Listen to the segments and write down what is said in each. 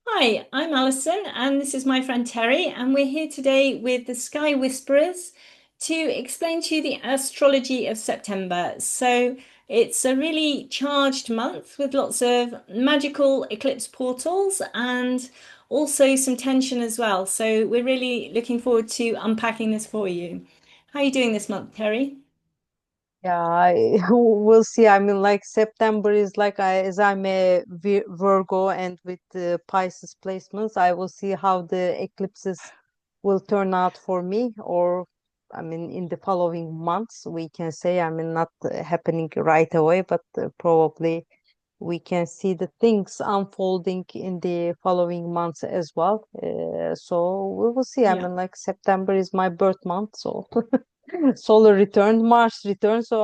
Hi, I'm Alison, and this is my friend Teri, and we're here today with the Sky Whisperers to explain to you the astrology of September. So, it's a really charged month with lots of magical eclipse portals and also some tension as well. So, we're really looking forward to unpacking this for you. How are you doing this month, Teri? Yeah, we'll see. I mean, like September is like as I'm a Virgo and with the Pisces placements, I will see how the eclipses will turn out for me. Or, I mean, in the following months, we can say. I mean, not happening right away, but probably we can see the things unfolding in the following months as well. So we will see. I Yeah. mean, like September is my birth month, so. Solar return, Mars return. So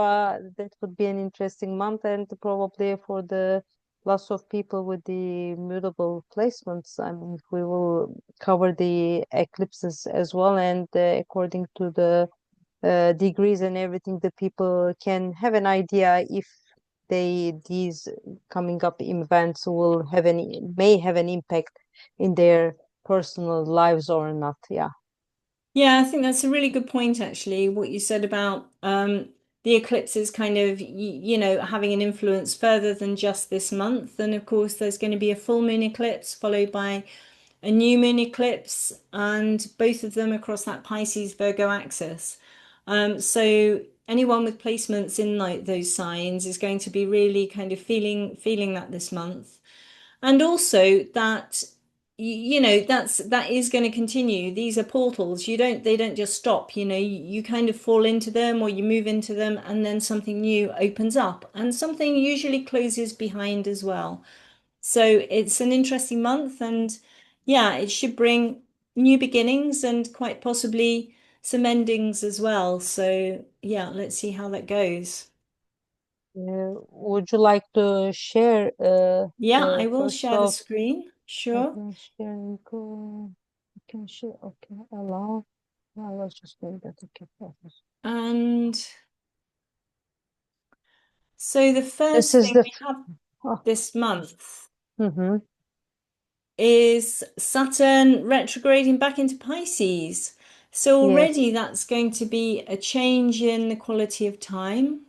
that would be an interesting month, and probably for the lots of people with the mutable placements. I mean, we will cover the eclipses as well, and according to the degrees and everything, the people can have an idea if these coming up events will have any may have an impact in their personal lives or not. Yeah. Yeah, I think that's a really good point, actually, what you said about the eclipses kind of, having an influence further than just this month. And of course, there's going to be a full moon eclipse followed by a new moon eclipse, and both of them across that Pisces Virgo axis. So anyone with placements in like those signs is going to be really kind of feeling that this month. And also that that is going to continue. These are portals. They don't just stop, you kind of fall into them or you move into them and then something new opens up and something usually closes behind as well. So it's an interesting month, and yeah, it should bring new beginnings and quite possibly some endings as well. So yeah, let's see how that goes. Would you like to share Yeah, I the will first share the of screen. Sure. sharing? You can share. Okay, allow. No, let's just do that. Okay, perfect. And so the This first is thing the. we have Oh, this month mm-hmm. is Saturn retrograding back into Pisces. So already Yes. that's going to be a change in the quality of time.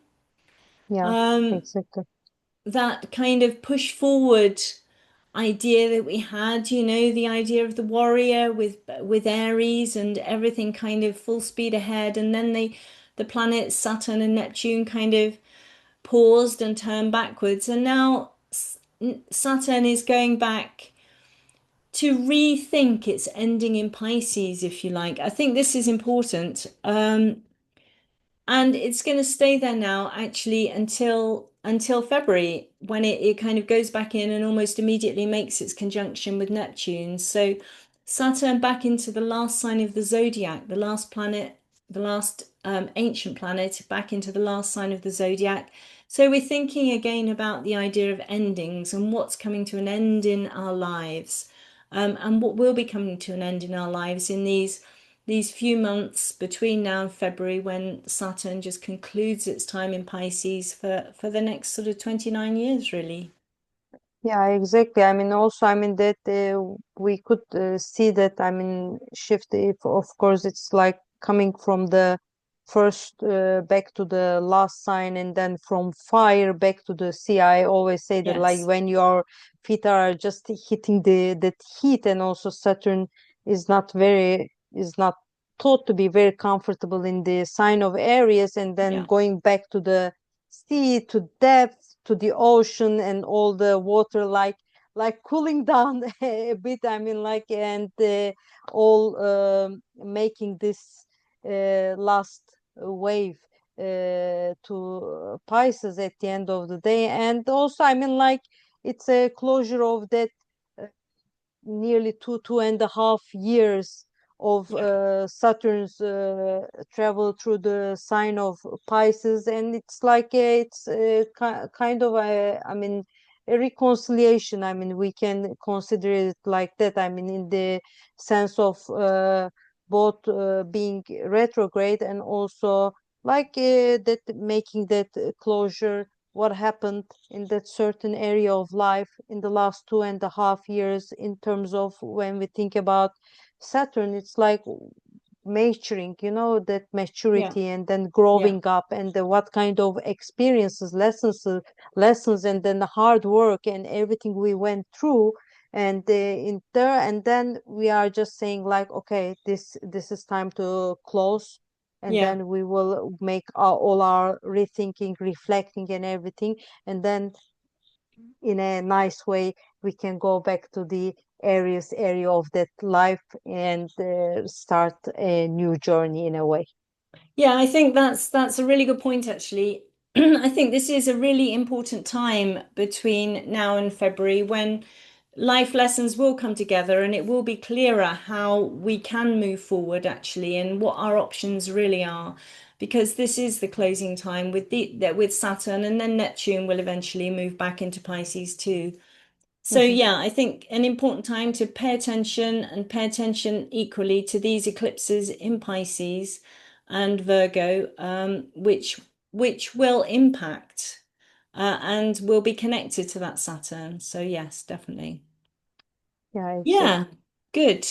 Yeah. Um, Exactly. that kind of push forward idea that we had, the idea of the warrior with Aries and everything kind of full speed ahead, and then the planets Saturn and Neptune kind of paused and turned backwards, and now Saturn is going back to rethink its ending in Pisces, if you like. I think this is important. And it's going to stay there now actually until February when it kind of goes back in and almost immediately makes its conjunction with Neptune. So Saturn back into the last sign of the zodiac, the last planet, the last ancient planet back into the last sign of the zodiac. So we're thinking again about the idea of endings and what's coming to an end in our lives, and what will be coming to an end in our lives in these few months between now and February when Saturn just concludes its time in Pisces for the next sort of 29 years, really. Yeah, exactly. I mean, also, I mean that we could see that. I mean, shift. If of course it's like coming from the first back to the last sign, and then from fire back to the sea. I always say that like Yes. when your feet are just hitting the that heat, and also Saturn is not thought to be very comfortable in the sign of Aries, and then Yeah. going back to the sea, to depth, to the ocean, and all the water like cooling down a bit. I mean, like, and all making this last wave to Pisces at the end of the day. And also, I mean, like, it's a closure of that uh, nearly 2.5 years of Yeah. Saturn's travel through the sign of Pisces, and it's like it's kind of I mean, a reconciliation. I mean, we can consider it like that. I mean, in the sense of both being retrograde and also like that making that closure what happened in that certain area of life in the last 2.5 years. In terms of when we think about Saturn, it's like maturing, that Yeah. maturity, and then Yeah. growing up, and what kind of experiences, lessons, and then the hard work and everything we went through. And in there, and then we are just saying like, okay, this is time to close, and Yeah. then we will make all our rethinking, reflecting, and everything, and then in a nice way we can go back to the Aries area of that life, and start a new journey in a way. Yeah, I think that's a really good point actually. I think this is a really important time between now and February when life lessons will come together and it will be clearer how we can move forward actually and what our options really are. Because this is the closing time with with Saturn, and then Neptune will eventually move back into Pisces too. So Mhm. yeah, I think an important time to pay attention and pay attention equally to these eclipses in Pisces and Virgo, which will impact and will be connected to that Saturn. So yes, definitely. Yeah, Yeah, exactly. good.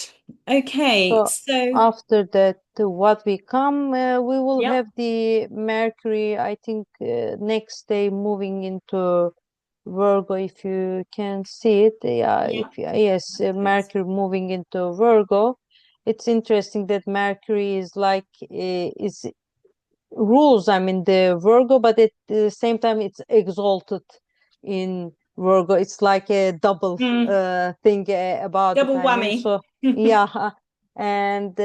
Okay, So so after that, what we come, we will yep, have the Mercury, I think, next day moving into Virgo, if you can see it. Yeah, if yep, yes, yes. Mercury moving into Virgo. It's interesting that Mercury is like is rules, I mean, the Virgo, but at the same time it's exalted in Virgo. It's like a double Mm, thing about it, double I mean. whammy. So yeah, and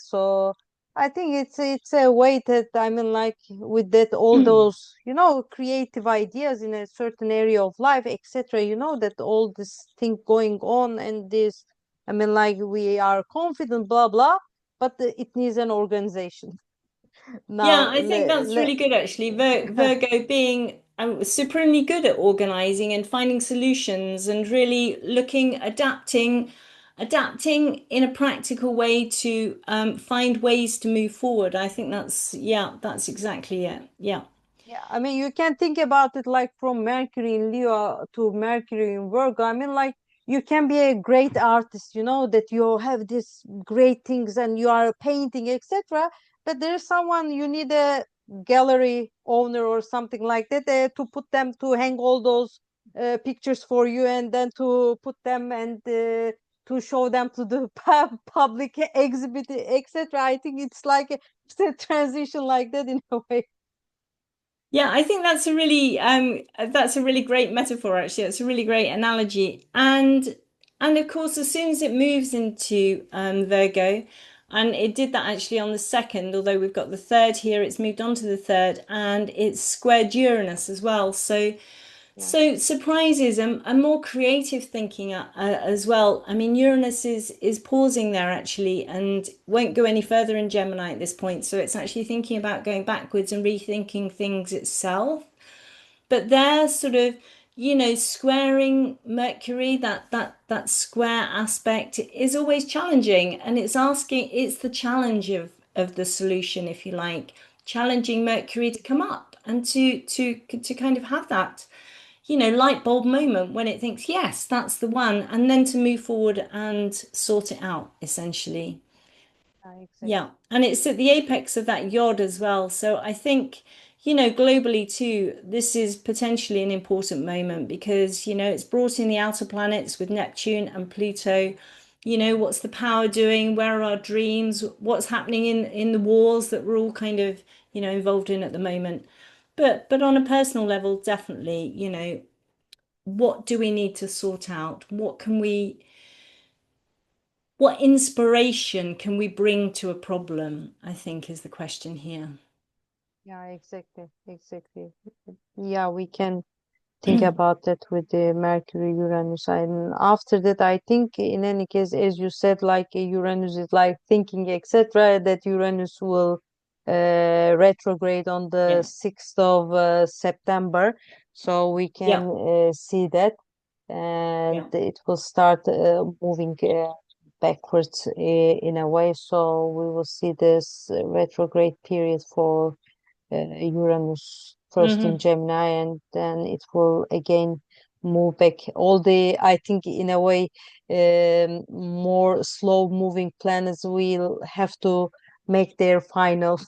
so I think it's a way that, I mean, like, with that, all those, creative ideas in a certain area of life, etc., that all this thing going on, and this, I mean, like, we are confident, blah blah, but it needs an organization. Yeah, Now, I think that's really good actually. Virgo being supremely good at organizing and finding solutions and really looking, adapting in a practical way to find ways to move forward. I think that's, yeah, that's exactly it. Yeah. yeah, I mean, you can think about it like from Mercury in Leo to Mercury in Virgo. I mean, like, you can be a great artist, that you have these great things and you are painting, etc. But there is someone, you need a gallery owner or something like that, to put them, to hang all those pictures for you, and then to put them, and to show them to the public exhibit, etc. I think it's like it's a transition like that in a way. Yeah, I think that's a really great metaphor actually. It's a really great analogy. And of course as soon as it moves into Virgo, and it did that actually on the second, although we've got the third here, it's moved on to the third and it's squared Uranus as well. Yeah. So surprises and more creative thinking as well. I mean, Uranus is pausing there actually and won't go any further in Gemini at this point. So it's actually thinking about going backwards and rethinking things itself. But they're sort of, squaring Mercury, that square aspect is always challenging, and it's the challenge of the solution, if you like, challenging Mercury to come up and to kind of have that light bulb moment when it thinks, yes, that's the one, and then to move forward and sort it out, essentially. Exactly. Yeah. And it's at the apex of that yod as well. So I think, globally too, this is potentially an important moment because, it's brought in the outer planets with Neptune and Pluto. What's the power doing? Where are our dreams? What's happening in the wars that we're all kind of, involved in at the moment. But on a personal level, definitely, what do we need to sort out? What inspiration can we bring to a problem? I think is the question here. Yeah, exactly. Exactly. Yeah, we can think about that with the Mercury Uranus. And after that, I think, in any case, as you said, like, Uranus is like thinking, etc., that Uranus will retrograde on the Yeah. 6th of September. So we can Yeah. see that, and Yeah. it will start moving backwards in a way. So we will see this retrograde period for Uranus first in Hmm. Gemini, and then it will again move back. All the, I think, in a way, more slow moving planets will have to make their final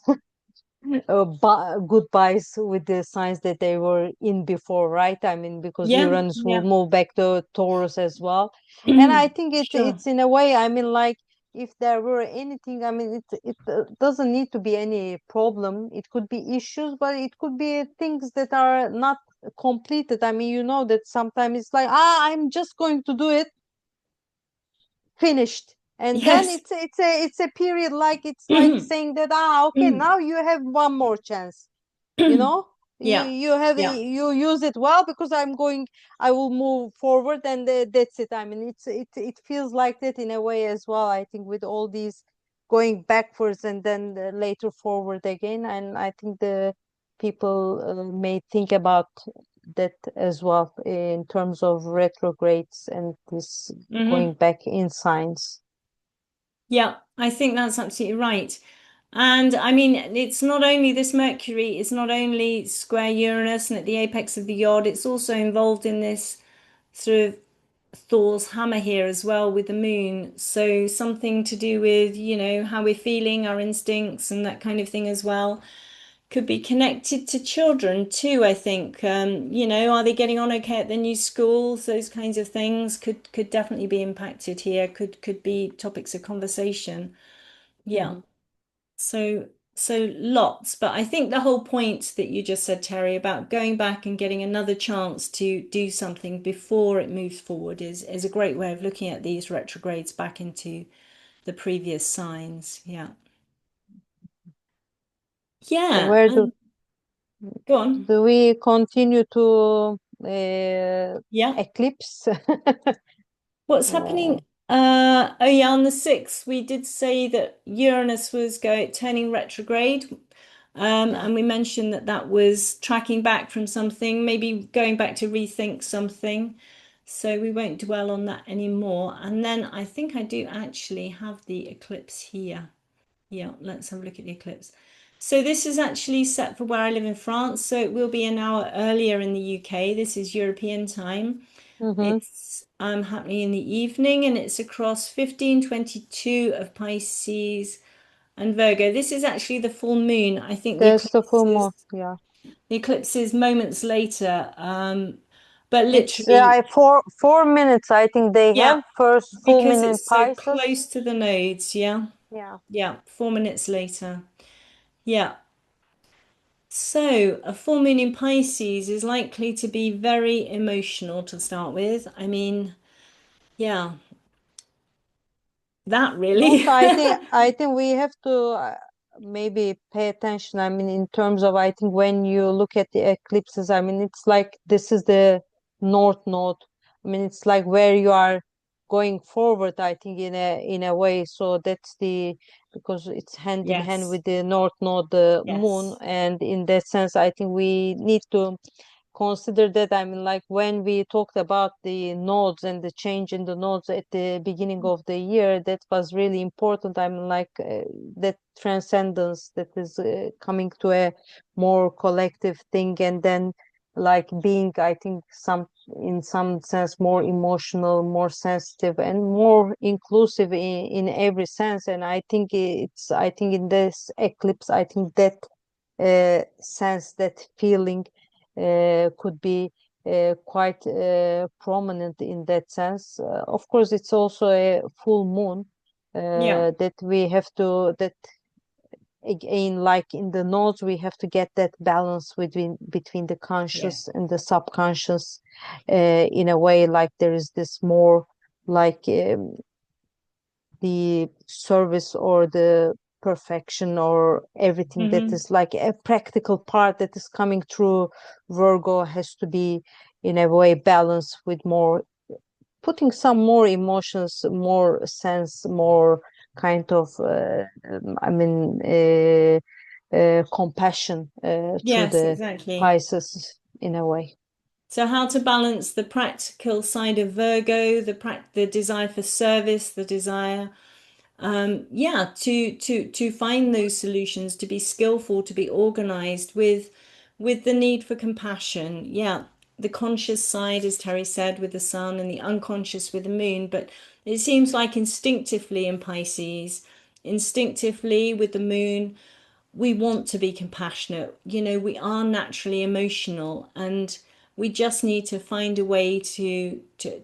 goodbyes with the signs that they were in before, right? I mean, because Yeah, Uranus will yeah. move back to Taurus as well. And I think Sure. it's in a way, I mean, like if there were anything, I mean, it doesn't need to be any problem. It could be issues, but it could be things that are not completed. I mean, you know that sometimes it's like, I'm just going to do it, finished. And then Yes. it's a period, like it's like saying that, okay, now you have one more chance, you know. you Yeah, you have yeah. you use it well, because I will move forward, and that's it. I mean, it feels like that in a way as well, I think, with all these going backwards and then later forward again. And I think the people may think about that as well in terms of retrogrades and this Hmm. going back in signs. Yeah, I think that's absolutely right. And I mean, it's not only this Mercury, it's not only square Uranus and at the apex of the yod, it's also involved in this sort of Thor's hammer here as well with the moon. So something to do with, how we're feeling, our instincts and that kind of thing as well. Could be connected to children too, I think. Are they getting on okay at the new schools? Those kinds of things could definitely be impacted here, could be topics of conversation. Yeah. Mhm. So lots, but I think the whole point that you just said, Terry, about going back and getting another chance to do something before it moves forward is a great way of looking at these retrogrades back into the previous signs. Yeah. So Yeah. where And go on. do we continue to Yeah. eclipse? What's happening? Uh, Oh yeah, on the 6th, we did say that Uranus was turning retrograde. yeah. And we mentioned that that was tracking back from something, maybe going back to rethink something. So we won't dwell on that anymore. And then I think I do actually have the eclipse here. Yeah, let's have a look at the eclipse. So this is actually set for where I live in France. So it will be an hour earlier in the UK. This is European time. Mm-hmm. It's happening in the evening and it's across 1522 of Pisces and Virgo. This is actually the full moon. I think There's the full moon. Yeah. the eclipse is moments later. But It's literally, 4 minutes. I think they yeah, have first full because moon in it's so Pisces. close to the nodes. Yeah, Yeah. yeah, 4 minutes later. Yeah. So a full moon in Pisces is likely to be very emotional to start with. I mean, yeah, that And really. also, I think we have to maybe pay attention. I mean, in terms of, I think when you look at the eclipses, I mean, it's like this is the north node. I mean, it's like where you are going forward, I think, in a way. So that's the, because it's hand in hand Yes. with the north node, the moon, Yes. and in that sense, I think we need to consider that. I mean, like when we talked about the nodes and the change in the nodes at the beginning of the year, that was really important. I mean, like that transcendence that is coming to a more collective thing, and then like being, I think, some in some sense more emotional, more sensitive, and more inclusive in every sense. And I think I think in this eclipse, I think that sense, that feeling could be quite prominent in that sense. Of course, it's also a full moon Yeah. that we have to, that again, like in the nodes, we have to get that balance between the Yeah. conscious and the subconscious in a way, like there is this more like the service or the perfection or everything that Hmm. is like a practical part that is coming through Virgo has to be in a way balanced with more, putting some more emotions, more sense, more kind of compassion through Yes, the exactly. Pisces in a way. So how to balance the practical side of Virgo, the desire for service, the desire, yeah, to find those solutions, to be skillful, to be organized with with the need for compassion. Yeah, the conscious side, as Terry said, with the sun, and the unconscious with the moon. But it seems like instinctively in Pisces, instinctively with the moon, we want to be compassionate. You know, we are naturally emotional, and we just need to find a way to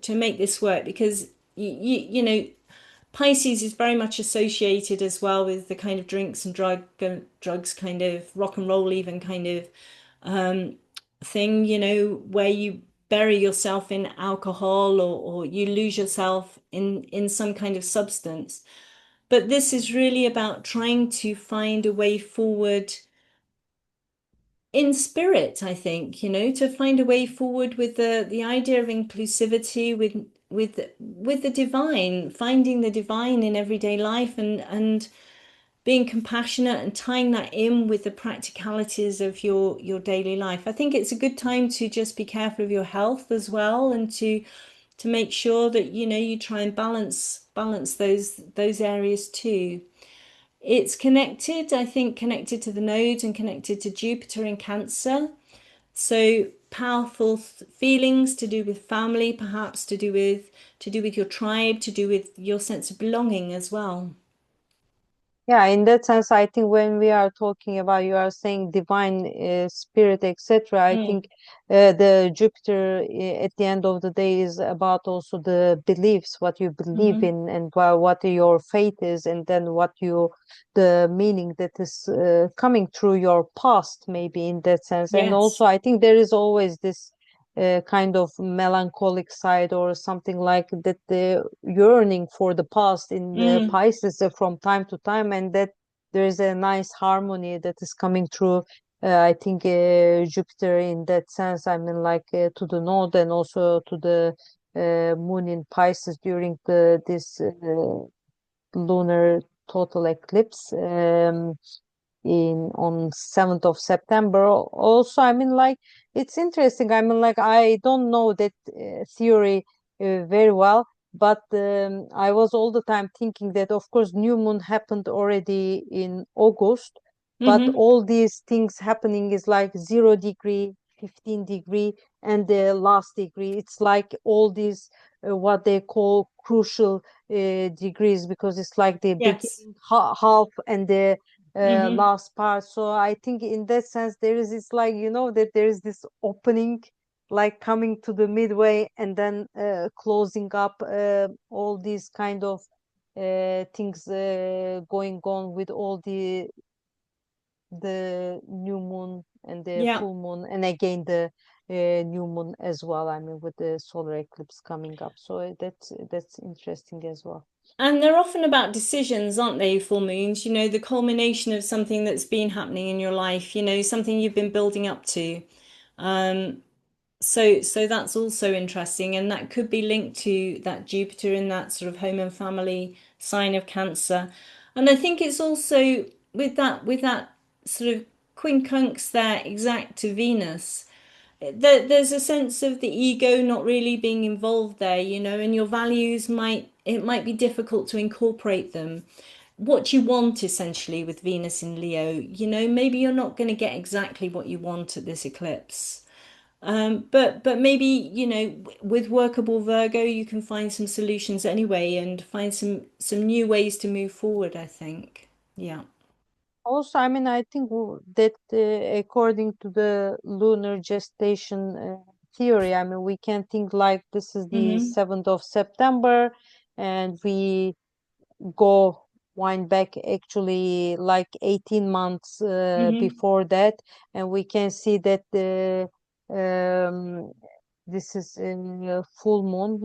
make this work, because you know, Pisces is very much associated as well with the kind of drinks and drugs, kind of rock and roll, even kind of thing, you know, where you bury yourself in alcohol, or you lose yourself in some kind of substance. But this is really about trying to find a way forward in spirit, I think, you know, to find a way forward with the idea of inclusivity, with the divine, finding the divine in everyday life, and being compassionate, and tying that in with the practicalities of your daily life. I think it's a good time to just be careful of your health as well, and to make sure that, you know, you try and balance those areas too. It's connected, I think, connected to the nodes and connected to Jupiter in Cancer. So powerful feelings to do with family, perhaps to do with your tribe, to do with your sense of belonging as well. Yeah, in that sense, I think when we are talking about, you are saying divine spirit, etc. I Mm. think the Jupiter at the end of the day is about also the beliefs, what you believe Hmm. in, and what your faith is, and then the meaning that is coming through your past, maybe in that sense. And Yes. also, I think there is always this kind of melancholic side or something like that, the yearning for the past in Mm. Pisces from time to time, and that there is a nice harmony that is coming through. I think Jupiter in that sense, I mean, like to the north, and also to the moon in Pisces during this lunar total eclipse. In on 7th of September. Also, I mean, like it's interesting. I mean, like I don't know that theory very well, but I was all the time thinking that, of course, new moon happened already in August, but Hmm. all these things happening is like 0 degree, 15 degree, and the last degree. It's like all these what they call crucial degrees, because it's like the Yes. beginning half and the Hmm. last part. So I think in that sense there is this, like, that there is this opening, like coming to the midway, and then closing up, all these kind of things going on with all the new moon and the Yeah. full moon, and again the new moon as well, I mean, with the solar eclipse coming up. So that's interesting as well. And they're often about decisions, aren't they, full moons? You know, the culmination of something that's been happening in your life, you know, something you've been building up to. Um, so that's also interesting, and that could be linked to that Jupiter in that sort of home and family sign of Cancer. And I think it's also with that sort of quincunx there exact to Venus. There's a sense of the ego not really being involved there, you know, and your values might be difficult to incorporate them. What you want essentially with Venus in Leo, you know, maybe you're not going to get exactly what you want at this eclipse. But maybe, you know, with workable Virgo, you can find some solutions anyway, and find some new ways to move forward, I think. Yeah. Also, I mean, I think that according to the lunar gestation theory, I mean, we can think like this is the Mm-hmm. 7th of September, and we go wind back actually like 18 months Mm-hmm. before that, and we can see that the um, this is a full moon.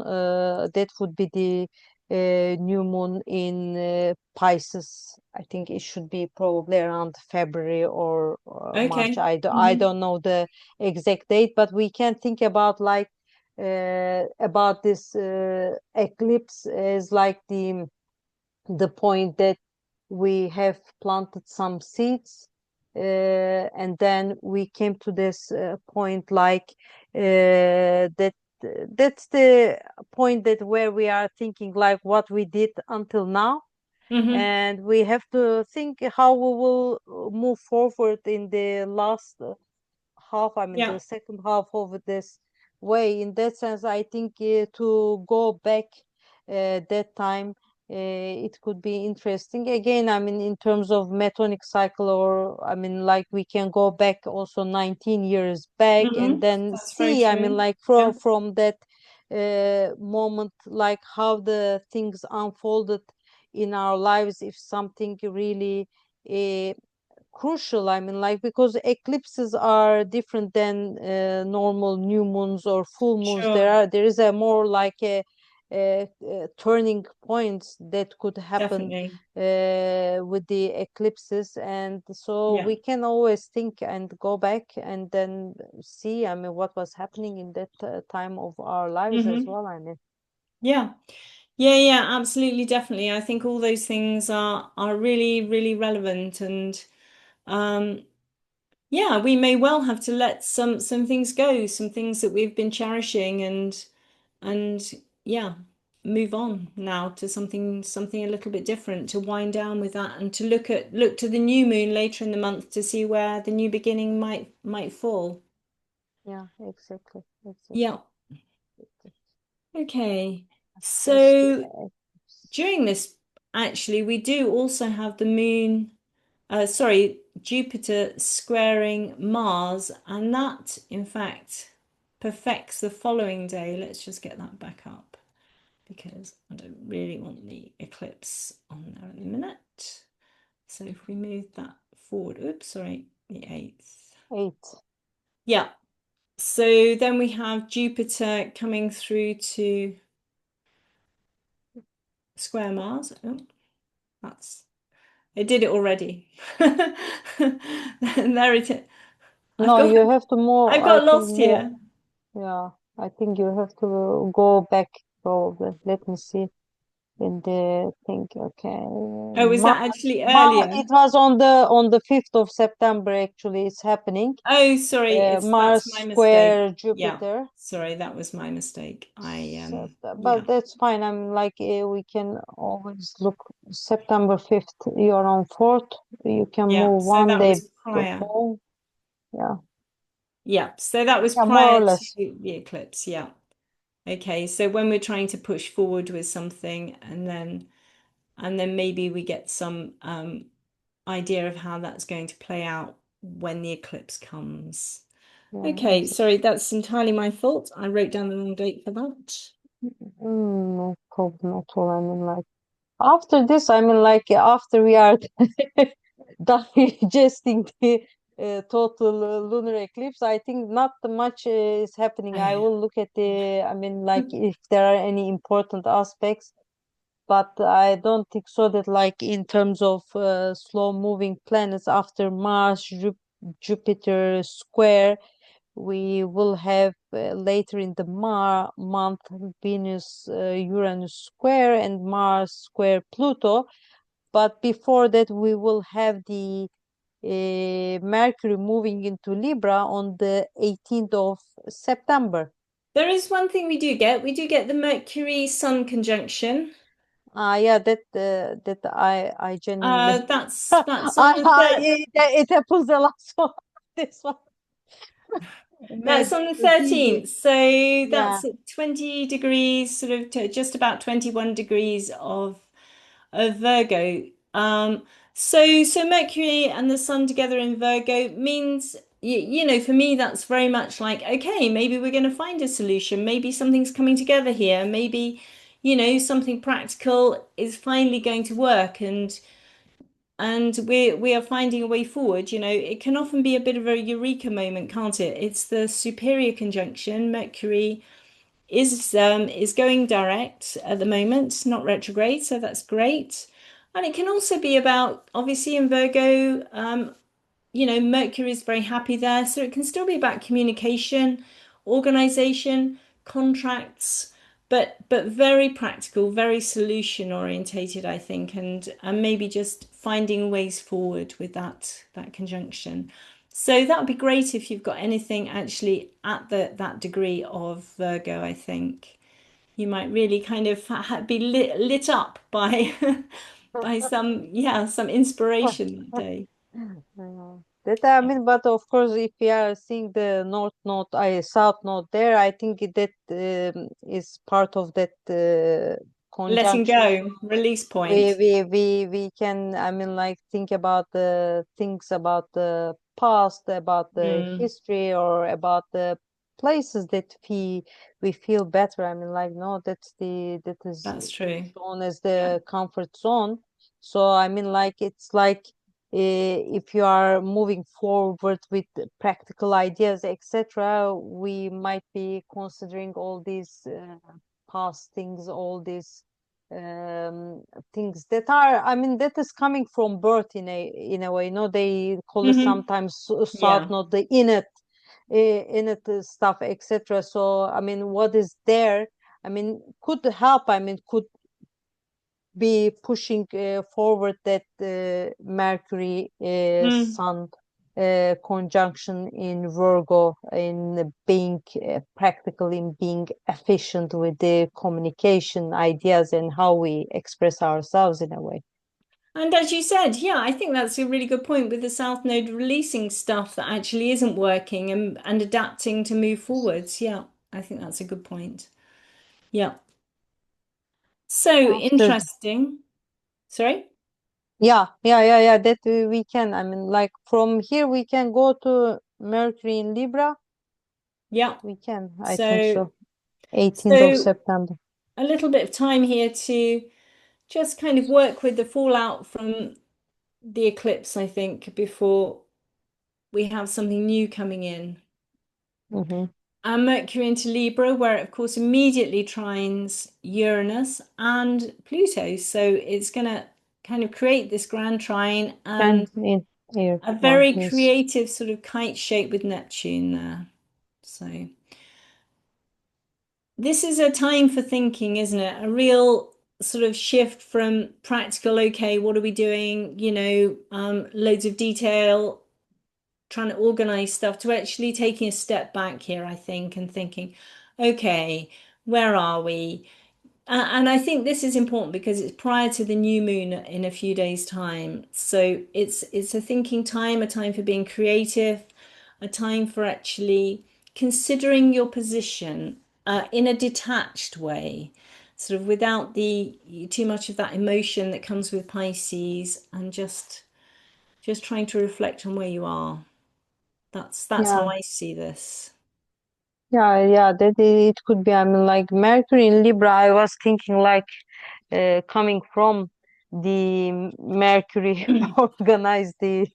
That would be the new moon in Pisces. I think it should be probably around February or March. Okay. I Mm-hmm. don't know the exact date, but we can think about like about this eclipse as like the point that we have planted some seeds, and then we came to this point like that that's the point that where we are thinking like what we did until now, Mm-hmm. and we have to think how we will move forward in the last half, I mean, Yeah. the second half of this way. In that sense, I think to go back that time, it could be interesting. Again, I mean, in terms of metonic cycle, or I mean, like we can go back also 19 years back and then That's very see, I mean, true. like Yeah. from that moment, like how the things unfolded in our lives, if something really uh, crucial, I mean, like because eclipses are different than normal new moons or full moons. Sure. There is a more like a turning points that could happen Definitely. with the eclipses, and so Yeah. we can always think and go back and then see, I mean, what was happening in that time of our lives as Hmm. well, I mean. Yeah. Yeah, yeah, absolutely, definitely. I think all those things are really, really relevant and um yeah, we may well have to let some things go, some things that we've been cherishing and yeah, move on now to something a little bit different, to wind down with that and to look to the new moon later in the month to see where the new beginning might fall. Yeah, exactly, exactly. Yeah. Okay. First the So eclipse. during this, actually, we do also have the moon, sorry, Jupiter squaring Mars, and that, in fact, perfects the following day. Let's just get that back up because I don't really want the eclipse on there at the minute. So if we move that forward, oops, sorry, the 8th. 8. Yeah. So then we have Jupiter coming through to square Mars. Oh, that's it did it already. There it is. I've No, got you have to move, I've I got think lost more. here. Yeah, I think you have to go back probably. Let me see in the thing. Okay. Oh, was that Mars, actually Mars, earlier? it was on the 5th of September actually it's happening. Oh, sorry, it's Mars that's my mistake. square Yeah, Jupiter. sorry, that was my mistake. So, Yeah. but that's fine. I'm like we can always look September 5th. You're on 4th. You can Yeah, move so one that day was prior. before. Yeah. Yeah, so that was Yeah, more prior or to less. the eclipse. Yeah. Okay, so when we're trying to push forward with something and then maybe we get some idea of how that's going to play out when the eclipse comes. Yeah, Okay, sorry, that's entirely my fault. I wrote down the wrong date for that. no problem at all. I mean, like after this, I mean, like after we are digesting the total lunar eclipse, I think not much is happening. I will look at the, I mean, like if there are any important aspects, but I don't think so that like in terms of slow moving planets after Mars, Jupiter square. We will have later in the month Venus Uranus square and Mars square Pluto. But before that, we will have the Mercury moving into Libra on the 18th of September. There is one thing we do get. We do get the Mercury Sun conjunction. Yeah, that I genuinely That's on the third. it happens a lot. So this one, That's on the it's easy. 13th. So Yeah. that's at 20 degrees, sort of just about 21 degrees of Virgo. So Mercury and the Sun together in Virgo means for me that's very much like, okay, maybe we're going to find a solution. Maybe something's coming together here. Maybe, something practical is finally going to work and we are finding a way forward. It can often be a bit of a eureka moment, can't it? It's the superior conjunction. Mercury is going direct at the moment, not retrograde, so that's great. And it can also be about, obviously, in Virgo, Mercury is very happy there, so it can still be about communication, organization, contracts, but very practical, very solution orientated, I think, and maybe just finding ways forward with that conjunction. So that would be great if you've got anything actually at that degree of Virgo, I think. You might really kind of be lit up by by some inspiration that day. Yeah. That I mean, but of course, if we are seeing the north node, south node there, I think that is part of that Letting conjunction. So go, release we point. we we we can, I mean, like think about the things about the past, about the Mm, history, or about the places that we feel better. I mean, like no, that is that's true. shown as Yeah. the comfort zone. So I mean, like it's like if you are moving forward with practical ideas, etc., we might be considering all these past things, all these um, things that are, I mean, that is coming from birth in a way. No, they call it Hmm. sometimes south, Yeah. not the innate stuff, etc. So I mean, what is there? I mean, could help. I mean, could be pushing forward that Mercury Mm. Sun conjunction in Virgo, in being practical, in being efficient with the communication ideas and how we express ourselves in a way. And as you said, yeah, I think that's a really good point with the South Node releasing stuff that actually isn't working and adapting to move forwards. Yeah, I think that's a good point. Yeah. So After, interesting. Sorry? yeah, that we can. I mean, like from here we can go to Mercury in Libra. Yeah. We can, I think So so. 18th of so September. a little bit of time here to just kind of work with the fallout from the eclipse, I think, before we have something new coming in. Mm-hmm. And Mercury into Libra, where it, of course, immediately trines Uranus and Pluto. So it's going to kind of create this grand trine and And in here a one, very yes. creative sort of kite shape with Neptune there. So this is a time for thinking, isn't it? A real sort of shift from practical, okay, what are we doing? Loads of detail, trying to organize stuff, to actually taking a step back here, I think, and thinking, okay, where are we? And I think this is important because it's prior to the new moon in a few days' time. So it's a thinking time, a time for being creative, a time for actually considering your position in a detached way, sort of without the too much of that emotion that comes with Pisces, and just trying to reflect on where you are. That's how Yeah, I see this. yeah, that it could be. I mean, like Mercury in Libra, I was thinking like coming from the Mercury organize the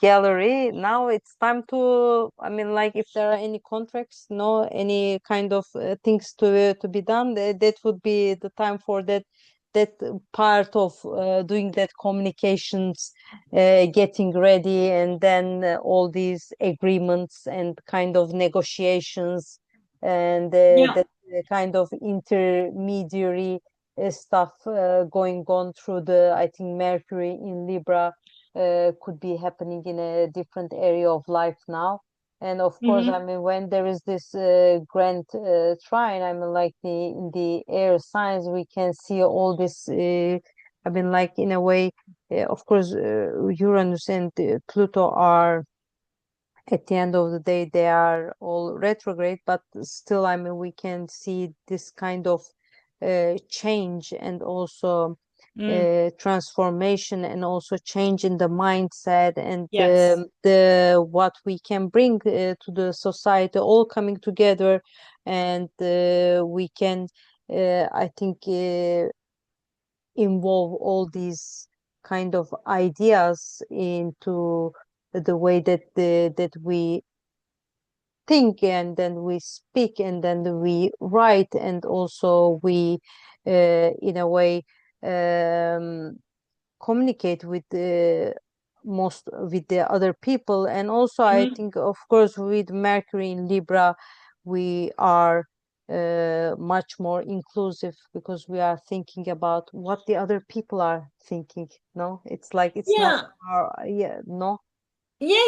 gallery. Now it's time to, I mean, like if there are any contracts, no, any kind of things to be done, that would be the time for that part of doing that communications, getting ready, and then all these agreements and kind of negotiations, and Yeah. that kind of intermediary stuff going on through the, I think, Mercury in Libra could be happening in a different area of life now. And of course, I Hmm. mean, when there is this grand trine, I mean, like in the air signs, we can see all this. I mean, like in a way, of course, Uranus and Pluto are, at the end of the day, they are all retrograde, but still, I mean, we can see this kind of change, and also Mm. transformation, and also change in the mindset, and Yes. the what we can bring to the society, all coming together, and we can, I think, involve all these kind of ideas into the way that we think, and then we speak, and then we write, and also we in a way um, communicate with the most with the other people. And also I Mhm. think, of course, with Mercury in Libra, we are much more inclusive, because we are thinking about what the other people are thinking. No, it's like it's not Yeah. our, yeah, no. Yeah,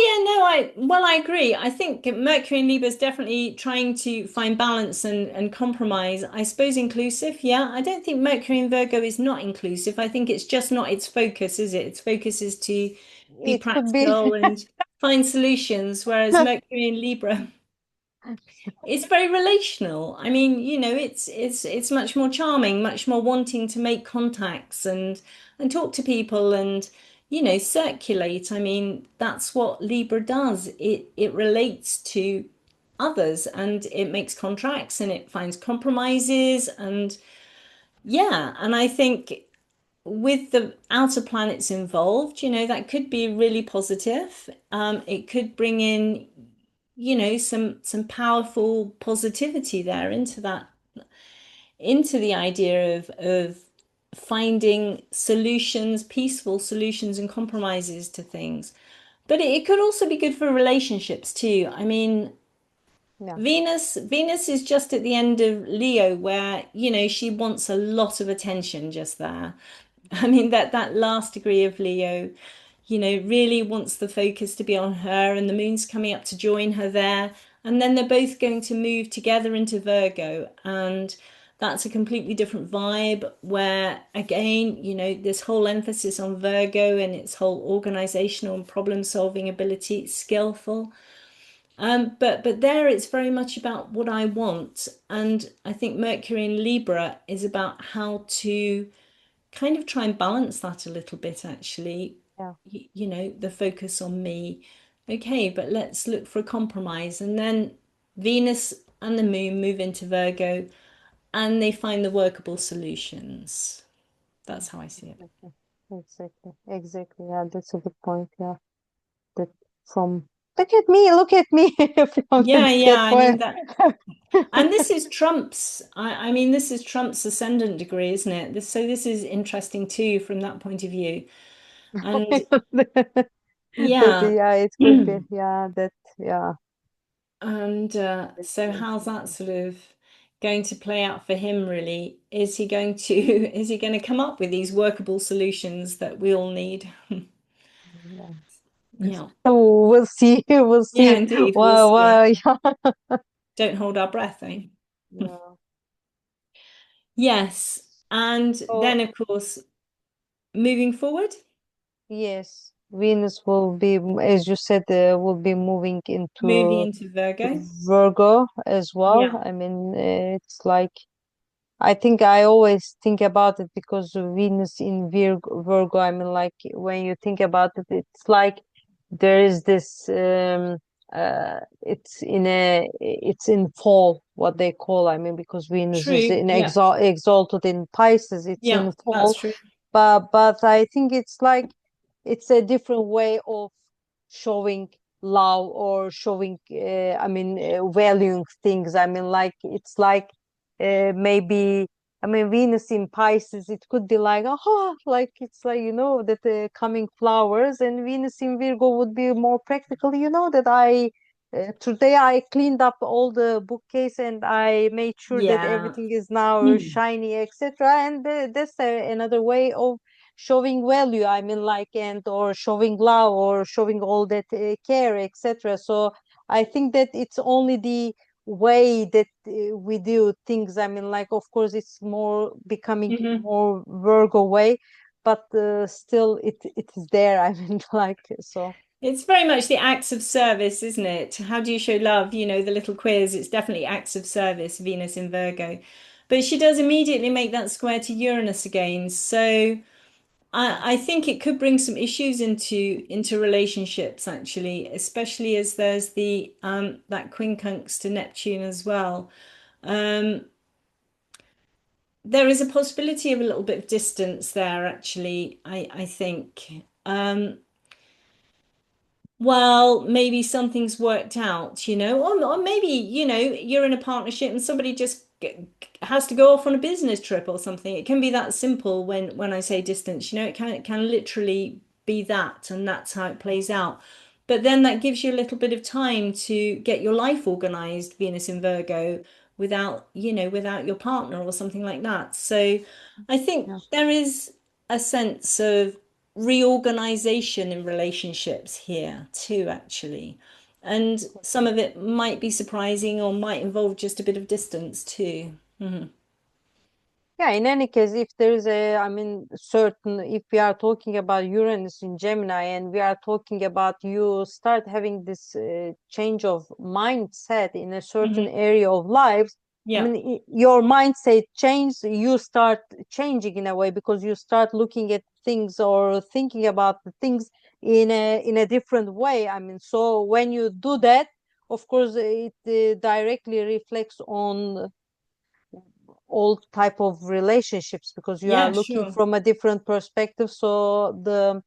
no, I agree. I think Mercury and Libra is definitely trying to find balance and compromise. I suppose inclusive, yeah. I don't think Mercury and Virgo is not inclusive. I think it's just not its focus, is it? Its focus is to be It could be. practical and find solutions, whereas Mercury in Libra, it's very relational. I mean, it's much more charming, much more wanting to make contacts and talk to people and circulate. I mean, that's what Libra does. It relates to others and it makes contracts and it finds compromises and yeah, and I think with the outer planets involved, that could be really positive. It could bring in, some powerful positivity there into the idea of finding solutions, peaceful solutions and compromises to things. But it could also be good for relationships too. I mean, Yeah. Venus is just at the end of Leo where, she wants a lot of attention just there. I mean that last degree of Leo, really wants the focus to be on her, and the moon's coming up to join her there. And then they're both going to move together into Virgo, and that's a completely different vibe where, again, this whole emphasis on Virgo and its whole organizational and problem solving ability, it's skillful. But there it's very much about what I want. And I think Mercury in Libra is about how to kind of try and balance that a little bit, actually. Yeah. The focus on me. Okay, but let's look for a compromise. And then Venus and the moon move into Virgo and they find the workable solutions. That's how I see it. Exactly. Exactly. Exactly. Yeah, that's a good point. Yeah. That from look at me from Yeah, yeah. that I mean point. that, and this is Trump's. I mean, this is Trump's ascendant degree, isn't it? So this is interesting too from that point of view. And That yeah, yeah, it could be. Yeah, that yeah. and That's so how's that interesting. sort of going to play out for him, really? Is he going to is he going to come up with these workable solutions that we all need? Yeah. Yeah. So we'll see. We'll Yeah, see. indeed. We'll Well, see. yeah. Don't hold our breath, eh? Yeah. Yes. And So then, of course, moving forward, yes, Venus will be, as you said, will be moving moving into into Virgo. Virgo as well. Yeah, I mean, it's like I think I always think about it because of Venus in Virgo. I mean, like when you think about it, it's like there is this. It's in fall, what they call. I mean, because Venus is true. in Yeah, exalted in Pisces, it's yeah, in that's fall. true. But I think it's like it's a different way of showing love or showing. I mean, valuing things. I mean, like it's like maybe I mean Venus in Pisces it could be like like it's like that coming flowers and Venus in Virgo would be more practical that I today I cleaned up all the bookcase and I made sure that Yeah. everything is now Hmm. shiny etc and that's another way of showing value I mean like and or showing love or showing all that care etc so I think that it's only the way that we do things. I mean, like, of course, it's more becoming Hmm. more Virgo way, but still, it is there. I mean, like, so It's very much the acts of service, isn't it? How do you show love? The little quiz, it's definitely acts of service, Venus in Virgo. But she does immediately make that square to Uranus again. So I think it could bring some issues into relationships actually, especially as there's the that quincunx to Neptune as well. Um, there is a possibility of a little bit of distance there actually, I think. Well, maybe something's worked out, or maybe, you're in a partnership and somebody just has to go off on a business trip or something. It can be that simple when I say distance, it can literally be that, and that's how it plays out. But then that gives you a little bit of time to get your life organized, Venus in Virgo, without your partner or something like that. So I think yeah, there is a sense of reorganization in relationships here too, actually. And some of it might be surprising or might involve just a bit of distance too. Mhm. Yeah, in any case, if there is a, I mean, certain, if we are talking about Uranus in Gemini and we are talking about you start having this change of mindset in a certain Hmm. area of life, I Yeah, mean, your mindset change, you start changing in a way because you start looking at things or thinking about the things in a different way. I mean, so when you do that, of course, it directly reflects on all type of relationships because you are yeah, looking sure. from a different perspective, so the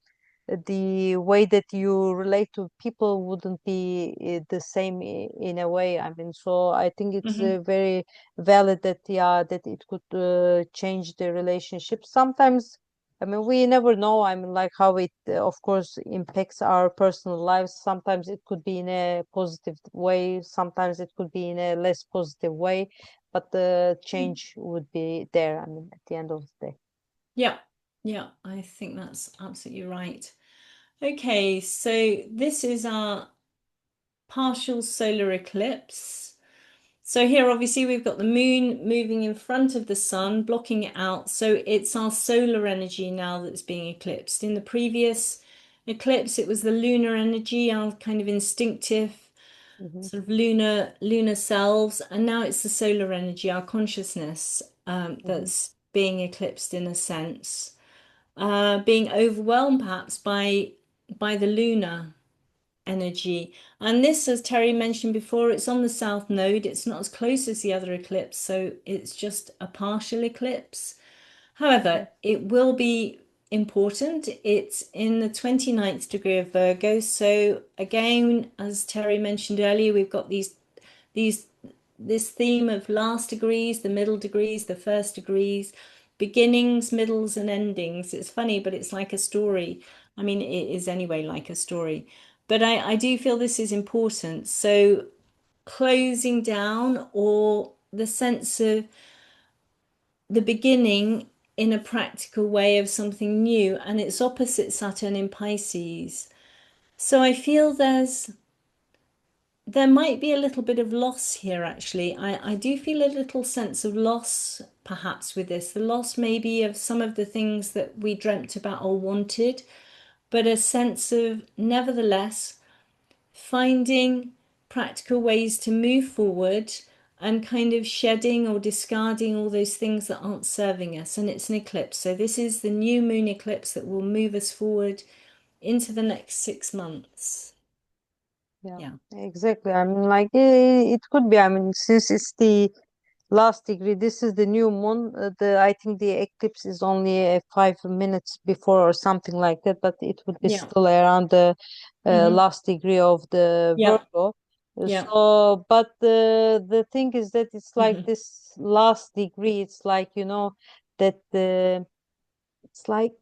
way that you relate to people wouldn't be the same in a way. I mean, so I think it's Hmm. very valid that, yeah, that it could change the relationship sometimes. I mean, we never know. I mean, like how it, of course, impacts our personal lives. Sometimes it could be in a positive way. Sometimes it could be in a less positive way. But the change would be there. I mean, at the end of the day. Yeah, yeah, I think that's absolutely right. Okay, so this is our partial solar eclipse. So here, obviously, we've got the moon moving in front of the sun, blocking it out. So it's our solar energy now that's being eclipsed. In the previous eclipse, it was the lunar energy, our kind of instinctive Hmm. sort of lunar selves, and now it's the solar energy, our consciousness, Hmm. that's being eclipsed in a sense, being overwhelmed perhaps by the lunar energy. And this, as Teri mentioned before, it's on the south node. It's not as close as the other eclipse, so it's just a partial eclipse. However, it will be important. It's in the 29th degree of Virgo. So again, as Teri mentioned earlier, we've got these this theme of last degrees, the middle degrees, the first degrees, beginnings, middles, and endings. It's funny, but it's like a story. I mean, it is anyway like a story. But I do feel this is important. So closing down or the sense of the beginning in a practical way of something new, and it's opposite Saturn in Pisces. So I feel there might be a little bit of loss here, actually. I do feel a little sense of loss, perhaps, with this. The loss maybe of some of the things that we dreamt about or wanted, but a sense of, nevertheless, finding practical ways to move forward and kind of shedding or discarding all those things that aren't serving us. And it's an eclipse. So this is the new moon eclipse that will move us forward into the next 6 months. Yeah, Yeah. exactly. I mean, like it could be. I mean, since it's the last degree, this is the new moon. I think the eclipse is only 5 minutes before or something like that, but it would be Yeah. still around the Hmm. last degree of the Yeah. Virgo. Yeah. So, but the thing is that it's like Hmm. this last degree. It's like that it's like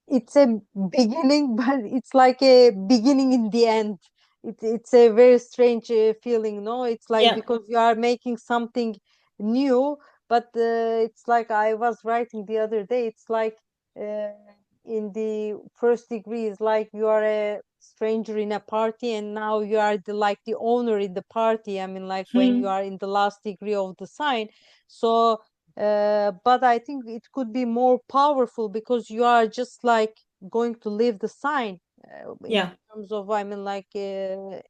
it's a beginning, but it's like a beginning in the end. It's a very strange feeling, no? It's like Yeah. because you are making something new, but it's like I was writing the other day. It's like uh, in the first degree, it's like you are a stranger in a party, and now you are the owner in the party. I mean, like when you Hmm. are in the last degree of the sign. So but I think it could be more powerful because you are just like going to leave the sign in Yeah. terms of, I mean, like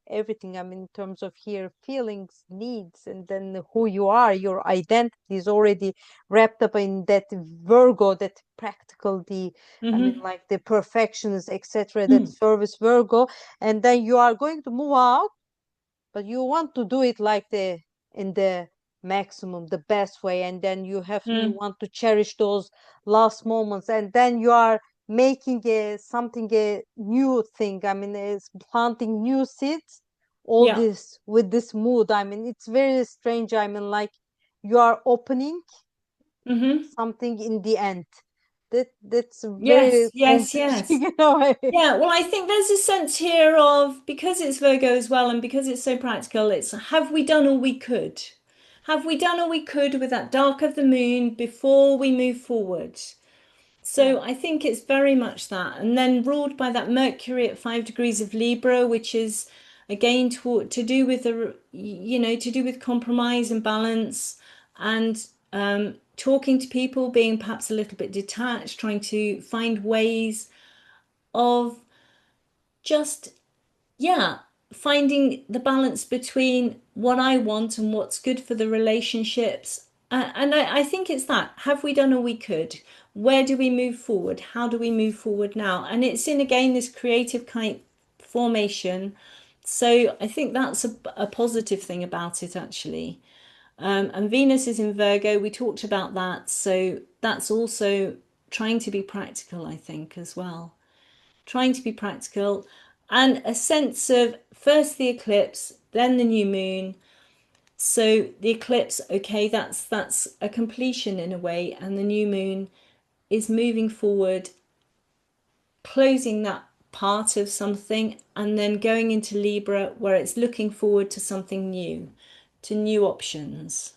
everything. I mean, in terms of here, feelings, needs, and then who you are, your identity is already wrapped up in that Virgo, that practical, I mean, Hmm. like the perfections, etc., that service Virgo. And then you are going to move out, but you want to do it like the in the maximum, the best way, and then you Hmm. want to cherish those last moments, and then you are making a new thing. I mean, it's planting new seeds, all Yeah. this with this mood. I mean, it's very strange. I mean, like you are opening Hmm. something in the end. That's very Yes. Yes. confusing Yes. in a way. Yeah, well, I think there's a sense here of because it's Virgo as well, and because it's so practical, it's have we done all we could? Have we done all we could with that dark of the moon before we move forward? Yeah. So I think it's very much that. And then ruled by that Mercury at 5 degrees of Libra, which is again to do with to do with compromise and balance and talking to people, being perhaps a little bit detached, trying to find ways of just, yeah, finding the balance between what I want and what's good for the relationships. And I think it's that. Have we done all we could? Where do we move forward? How do we move forward now? And it's in again this creative kind formation. So I think that's a positive thing about it, actually. And Venus is in Virgo. We talked about that. So that's also trying to be practical, I think, as well. Trying to be practical and a sense of first the eclipse, then the new moon. So the eclipse, okay, that's a completion in a way, and the new moon is moving forward, closing that part of something, and then going into Libra where it's looking forward to something new, to new options.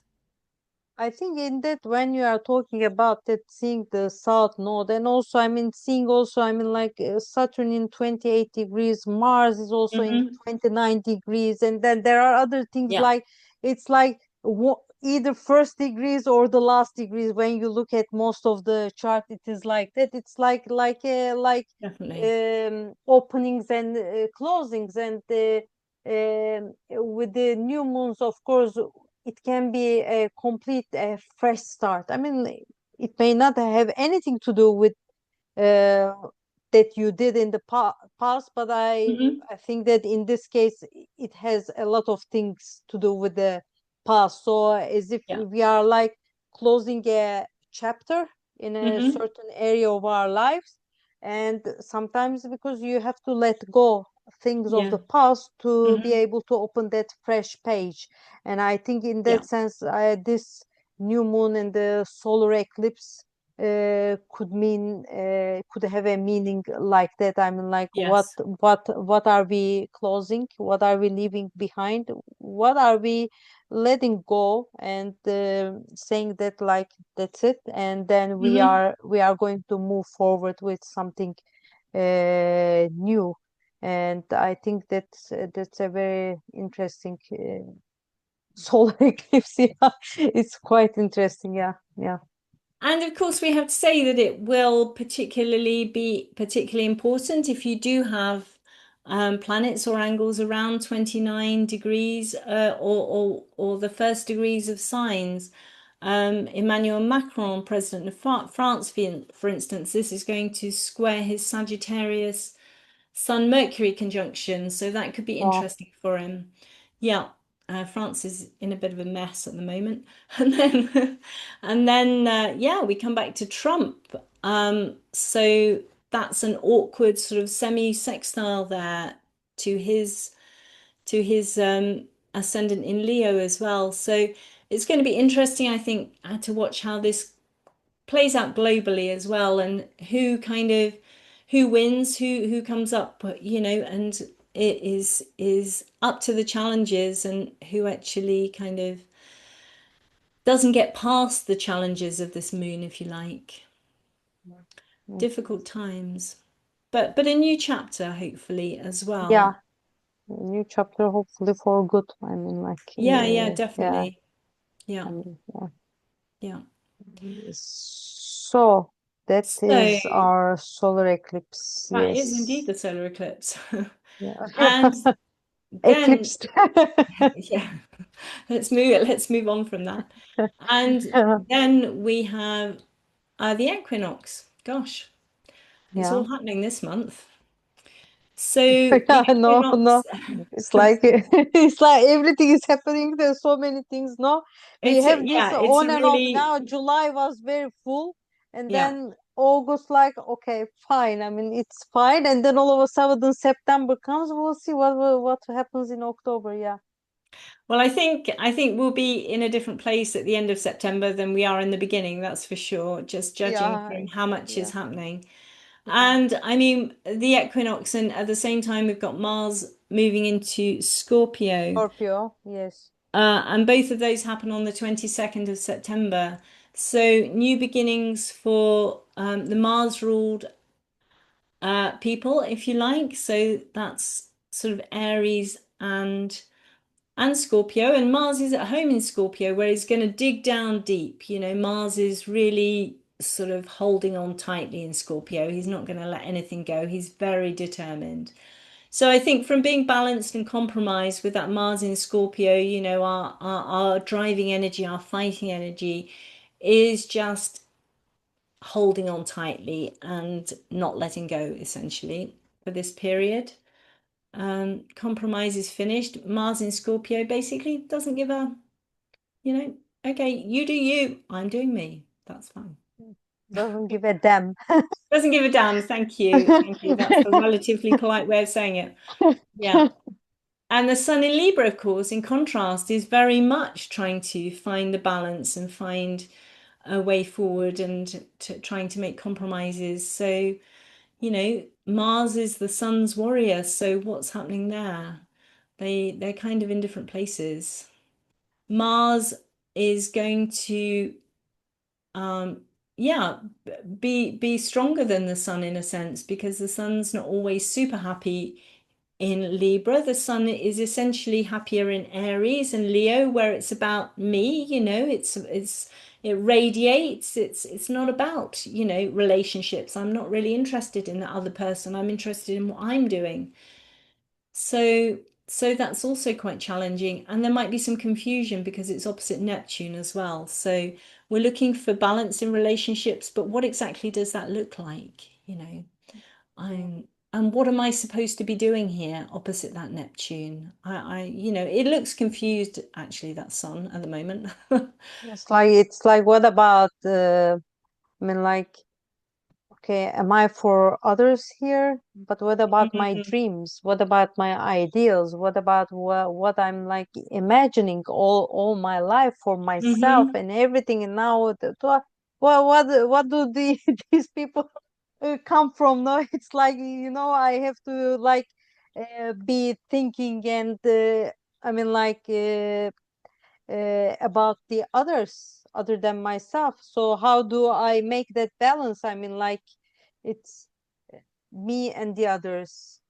I think in that when you are talking about that seeing the south node and also seeing also like Saturn in 28 degrees, Mars is also in Hmm. 29 degrees, and then there are other things Yeah, like it's like either first degrees or the last degrees. When you look at most of the chart, it is like that. It's like definitely. openings and closings, and with the new moons, of course it can be a complete fresh start. It may not have anything to do with uh, that you did in the past, but Hmm. I think that in this case it has a lot of things to do with the past. So as if Yeah. we are like closing a chapter in a Hmm. certain area of our lives, and sometimes because you have to let go things of Yeah. the past to be Hmm. able to open that fresh page. And I think in Yeah. that sense, this new moon and the solar eclipse could have a meaning like that. Like Yes. what are we closing, what are we leaving behind, what are we letting go, and saying that like that's it, and then Hmm. we are going to move forward with something new. And I think that's a very interesting solar eclipse. Yeah, it's quite interesting. Yeah, yeah. And of course, we have to say that it will particularly be particularly important if you do have planets or angles around 29 degrees or the first degrees of signs. Emmanuel Macron, President of France, for instance, this is going to square his Sagittarius Sun Mercury conjunction, so that could be Wow. interesting for him. Yeah, France is in a bit of a mess at the moment, and then yeah, we come back to Trump. So that's an awkward sort of semi-sextile there to his ascendant in Leo as well. So it's going to be interesting, I think, to watch how this plays out globally as well, and who wins, who comes up, and it is up to the challenges and who actually kind of doesn't get past the challenges of this moon, if you like. Mm. Difficult times, but a new chapter hopefully as Yeah, well. new chapter hopefully for good. Yeah, Yeah, definitely. Yeah, yeah. yeah. So that So is our solar eclipse. that is indeed Yes. the solar eclipse. Yeah. And then Eclipsed. yeah, let's move on from that. And then we have the equinox. Gosh, it's Yeah. all happening this month. So the Yeah, no, equinox, no. It's like it's like everything is happening. There's so many things. No, we have this it's on a and off. really, Now July was very full, and yeah. then August, like, okay, fine. It's fine, and then all of a sudden September comes. We'll see what happens in October. Yeah, Well, I think we'll be in a different place at the end of September than we are in the beginning, that's for sure, just judging yeah, from how much is yeah, happening. yeah. And I mean, the equinox, and at the same time, we've got Mars moving into Scorpio. Scorpio, yes. And both of those happen on the 22nd of September. So, new beginnings for the Mars ruled people, if you like. So, that's sort of Aries and and Scorpio, and Mars is at home in Scorpio, where he's going to dig down deep. Mars is really sort of holding on tightly in Scorpio. He's not going to let anything go. He's very determined. So I think from being balanced and compromised with that Mars in Scorpio, our driving energy, our fighting energy is just holding on tightly and not letting go, essentially, for this period. Compromise is finished. Mars in Scorpio basically doesn't give a, okay, you do you, I'm doing me. That's fine. Doesn't give a damn. Doesn't give a damn. Thank you. Thank you. That's a relatively polite way of saying it. Yeah. And the Sun in Libra, of course, in contrast, is very much trying to find the balance and find a way forward and trying to make compromises. So, Mars is the Sun's warrior. So what's happening there? They're kind of in different places. Mars is going to yeah, be stronger than the sun in a sense, because the sun's not always super happy in Libra. The sun is essentially happier in Aries and Leo, where it's about me, it radiates. It's not about, relationships. I'm not really interested in the other person. I'm interested in what I'm doing. So so that's also quite challenging. And there might be some confusion because it's opposite Neptune as well. So we're looking for balance in relationships, but what exactly does that look like? And what am I supposed to be doing here opposite that Neptune? It looks confused actually, that sun at the moment. It's like what about I mean, like, okay, am I for others here? But what about my Mm, dreams? What about my ideals? What about what I'm like imagining all my life for myself hmm. and everything? And now, what do these people come from? No, it's like, I have to like be thinking and I mean, like about the others other than myself. So how do I make that balance? I mean, like, it's me and the others.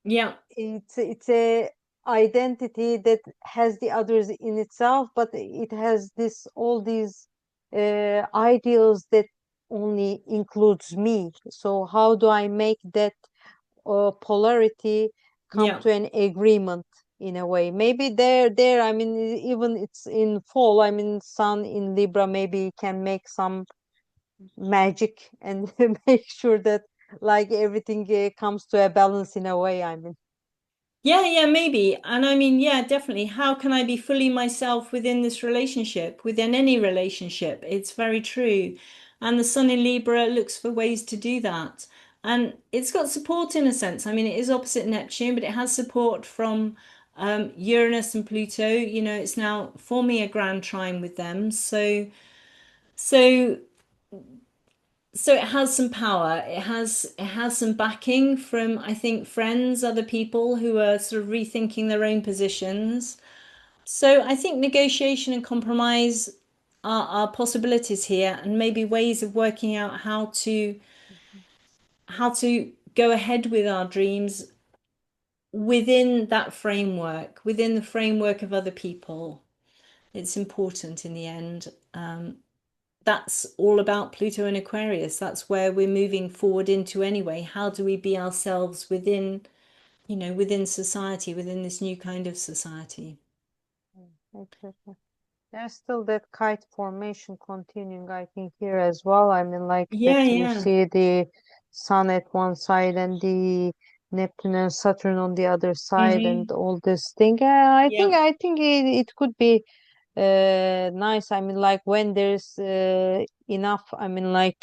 Yeah, It's a identity that has the others in itself, but it has this all these ideals that only includes me. So how do I make that polarity come yeah. to an agreement in a way? Maybe there, I mean, even it's in fall, I mean, sun in Libra maybe can make some magic and make sure that like everything comes to a balance in a way, I mean. Yeah, yeah, maybe. And I mean, yeah, definitely. How can I be fully myself within this relationship, within any relationship? It's very true. And the Sun in Libra looks for ways to do that. And it's got support in a sense. I mean, it is opposite Neptune, but it has support from Uranus and Pluto. It's now forming a grand trine with them. So so it has some power. It has some backing from, I think, friends, other people who are sort of rethinking their own positions. So I think negotiation and compromise are possibilities here, and maybe ways of working out how to go ahead with our dreams within that framework, within the framework of other people. It's important in the end. That's all about Pluto and Aquarius. That's where we're moving forward into anyway. How do we be ourselves within society, within this new kind of society? Exactly. There's still that kite formation continuing, I think, here as well. I mean, like that Yeah, you yeah, see the sun at one side and the Neptune and Saturn on the other side and hmm, all this thing. I think yeah, I think it could be nice. I mean, like when there's enough, I mean, like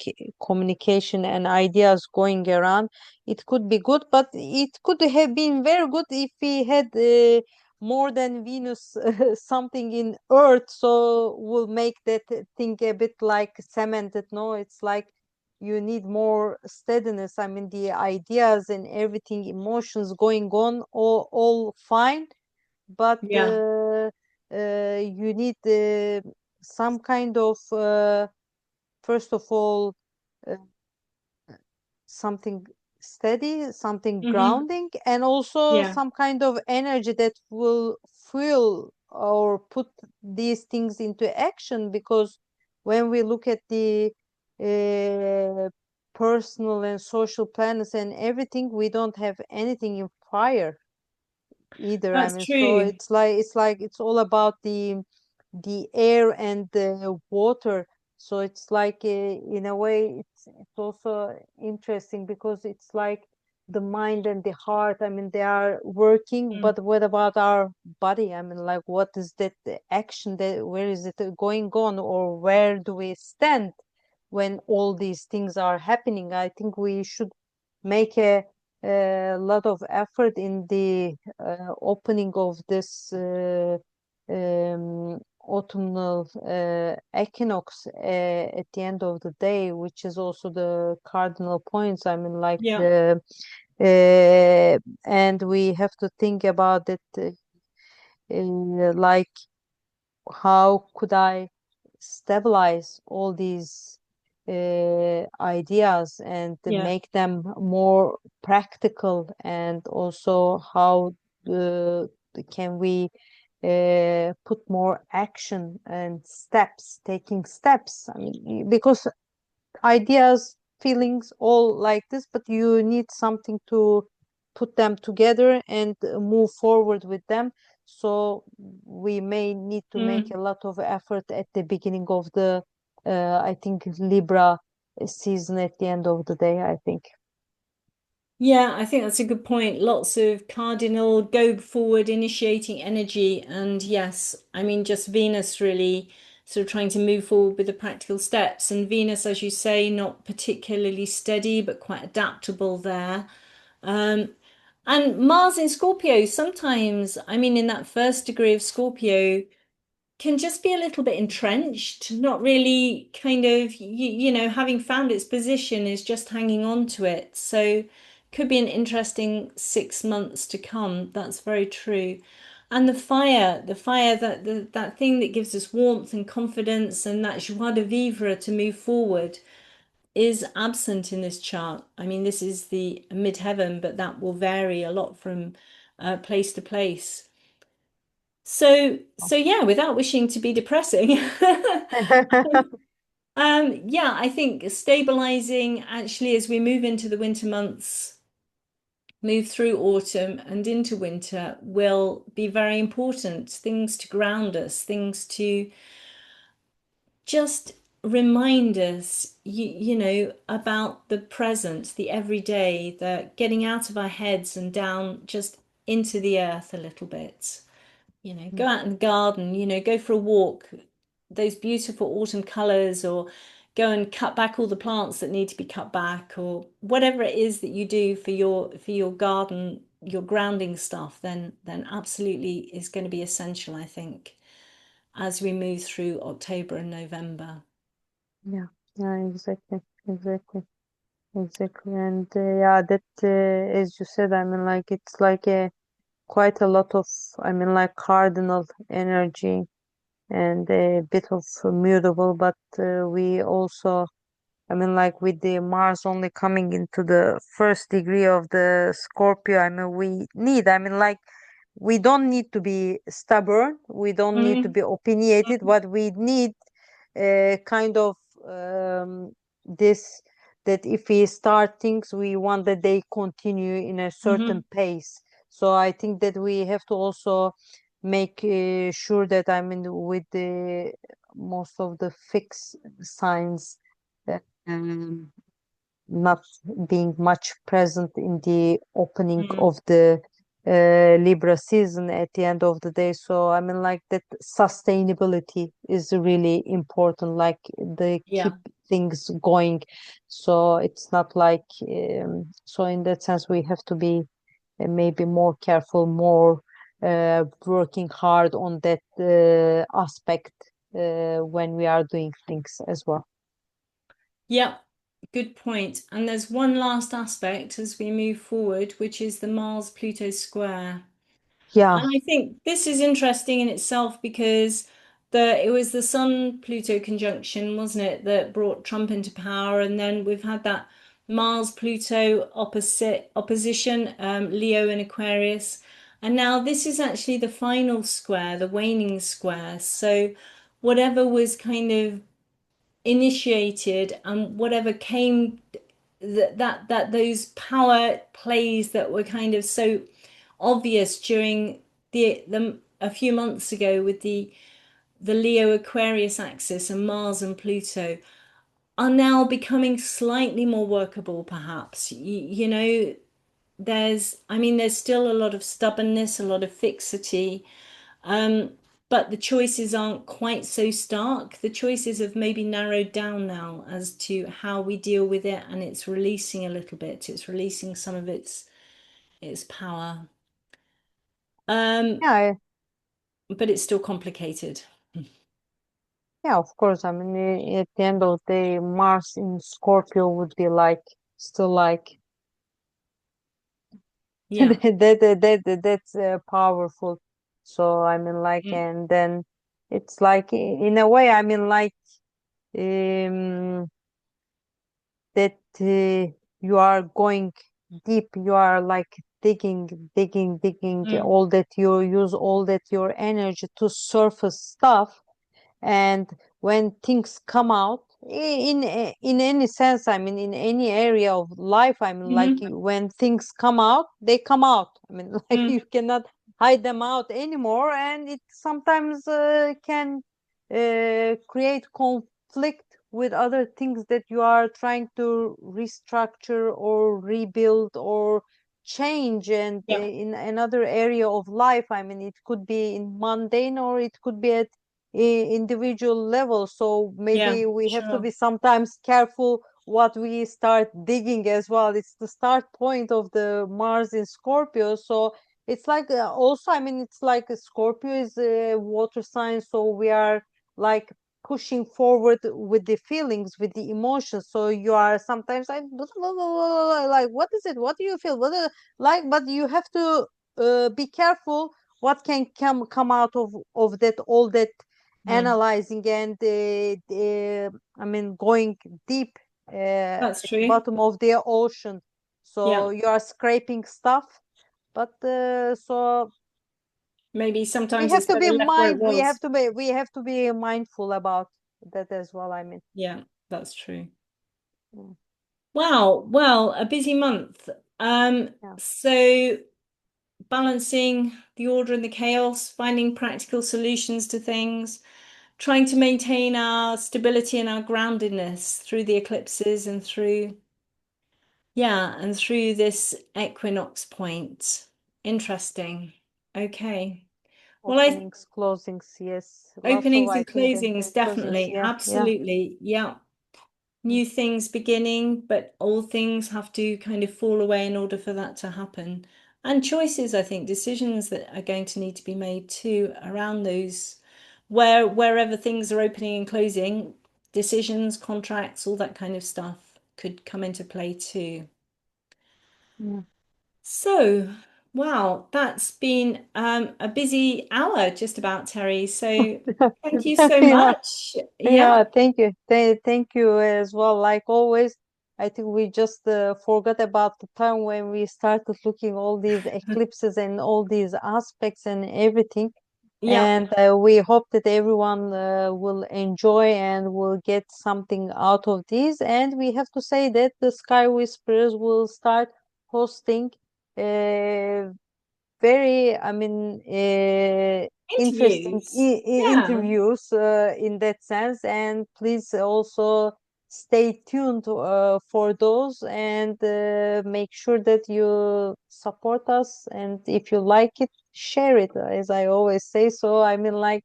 communication and ideas going around, it could be good, but it could have been very good if we had more than Venus something in Earth, so will make that thing a bit like cemented. No, it's like you need more steadiness. I mean, the ideas and everything, emotions going on, all fine, but yeah, you need some kind of first of all uh, something. steady, something Hmm. grounding, and also Yeah. some kind of energy that will fuel or put these things into action. Because when we look at the uh, personal and social planets and everything, we don't have anything in fire either. I That's mean, so true. it's like it's all about the air and the water. So it's like in a way it's also interesting because it's like the mind and the heart. I mean, they are working, Mm. but what about our body? I mean, like what is that action, that where is it going on, or where do we stand when all these things are happening? I think we should make a lot of effort in the opening of this autumnal equinox at the end of the day, which is also the cardinal points. I mean, like Yeah. the and we have to think about it, like how could I stabilize all these ideas and Yeah. make them more practical, and also how uh, can we put more action and steps, taking steps. I mean, because ideas, feelings, all like this, but you need something to put them together and move forward with them. So we may need to make Mm. a lot of effort at the beginning of the, I think, Libra season at the end of the day, I think. Yeah, I think that's a good point. Lots of cardinal go forward initiating energy. And yes, I mean, just Venus really sort of trying to move forward with the practical steps. And Venus, as you say, not particularly steady, but quite adaptable there. Um, and Mars in Scorpio, sometimes, I mean, in that first degree of Scorpio, can just be a little bit entrenched, not really kind of, having found its position is just hanging on to it. So could be an interesting 6 months to come. That's very true. And the fire that thing that gives us warmth and confidence and that joie de vivre to move forward is absent in this chart. I mean, this is the midheaven, but that will vary a lot from place to place. So yeah, without wishing to be depressing, yeah, I think stabilizing actually as we move into the winter months, move through autumn and into winter will be very important. Things to ground us, things to just remind us, about the present, the everyday, the getting out of our heads and down just into the earth a little bit. Go out in the garden, go for a walk, those beautiful autumn colors, or go and cut back all the plants that need to be cut back, or whatever it is that you do for your garden, your grounding stuff, then absolutely is going to be essential, I think, as we move through October and November. Yeah, yeah, exactly, exactly, exactly. And yeah, that as you said, I mean, like it's like a quite a lot of, I mean, like cardinal energy and a bit of mutable, but we also, I mean, like with the Mars only coming into the first degree of the Scorpio, I mean, I mean, like, we don't need to be stubborn, we don't need to Mm, be opinionated, but we need kind of this, that if we start things, we want that they continue in a certain mhm. pace. So I think that we have to also make sure that, I mean, with the most of the fixed signs, uh, um, not being much present in the opening Mm, of the Libra season at the end of the day. So I mean, like that sustainability is really important, like they yeah. keep things going. So it's not like, so in that sense, we have to be maybe more careful, more working hard on that aspect when we are doing things as well. Yeah, good point. And there's one last aspect as we move forward, which is the Mars-Pluto square. Yeah. And I think this is interesting in itself because it was the Sun Pluto conjunction, wasn't it, that brought Trump into power, and then we've had that Mars, Pluto opposition, Leo and Aquarius. And now this is actually the final square, the waning square. So whatever was kind of initiated and whatever came that those power plays that were kind of so obvious during the a few months ago with the Leo Aquarius axis and Mars and Pluto are now becoming slightly more workable, perhaps. You know, I mean, there's still a lot of stubbornness, a lot of fixity, um, but the choices aren't quite so stark. The choices have maybe narrowed down now as to how we deal with it, and it's releasing a little bit. It's releasing some of its power. Um, Yeah, but it's still complicated. yeah, of course. I mean, at the end of the day, Mars in Scorpio would be like still like Yeah. that's powerful. So I mean, like, Mm, and then it's like in a way, I mean, like, um, that you are going deep. You are like digging mm, all that you use all that your energy to surface stuff. And when things come out in any sense, I mean, in any area of life, I mean, like, mhm, when things come out, they come out. I mean, like, mm, you cannot hide them out anymore, and it sometimes can create conflict with other things that you are trying to restructure or rebuild or change. And yeah. in another area of life, I mean, it could be in mundane or it could be at individual level. So Yeah. maybe we have to Sure. be sometimes careful what we start digging as well. It's the start point of the Mars in Scorpio. So it's like also, I mean, it's like Scorpio is a water sign. So we are like pushing forward with the feelings, with the emotions. So you are sometimes like, like, what is it? What do you feel? Like, but you have to be careful what can come out of that, all that Mm. analyzing and I mean, going deep That's at the true. bottom of the ocean. Yeah. So you are scraping stuff, but so Maybe we sometimes have it's to be better left where it mind was. we have to be mindful about that as well, I mean. Yeah, that's true. Mm, Wow. Well, a busy month. yeah. So balancing the order and the chaos, finding practical solutions to things, trying to maintain our stability and our groundedness through the eclipses and through, yeah, and through this equinox point. Interesting. Okay. Well, I Openings, closings, yes, lots of, openings I and think, closings, closings, definitely. yeah, yeah. Absolutely. Yeah. Mm, New things beginning, but all things have to kind of fall away in order for that to happen. And choices, I think, decisions that are going to need to be made too around those wherever things are opening and closing, decisions, contracts, all that kind of stuff could come into play too. yeah. So, wow, that's been a busy hour just about, Terry. So thank you so Yeah. much. Yeah, Yeah. thank you. Thank you as well. Like always, I think we just forgot about the time when we started looking all these eclipses and all these aspects and everything. Yeah. And we hope that everyone will enjoy and will get something out of these. And we have to say that the Sky Whisperers will start hosting uh, very, I mean, interesting Interviews. Yeah. interviews in that sense. And please also stay tuned for those, and make sure that you support us. And if you like it, share it, as I always say. So, I mean, like,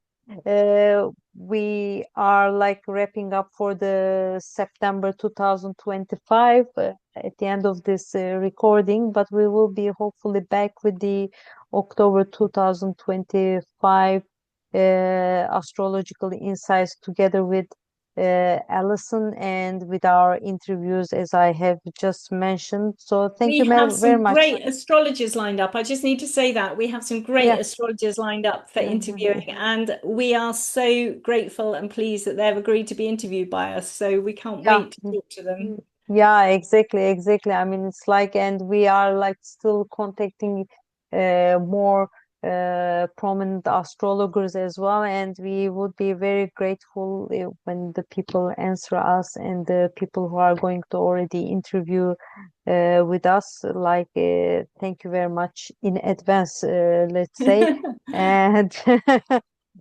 we are like wrapping up for the September 2025 at the end of this recording, but we will be hopefully back with the October 2025 astrological insights together with Alison, and with our interviews, as I have just mentioned. So thank We you have very some much. great astrologers lined up. I just need to say that we have some great Yeah, astrologers lined up for yeah, interviewing, and we are so grateful and pleased that they've agreed to be interviewed by us. So we can't yeah. wait to talk to them. Yeah, exactly, exactly. I mean, it's like, and we are like still contacting more prominent astrologers as well, and we would be very grateful when the people answer us, and the people who are going to already interview with us, like, thank you very much in advance, let's say. And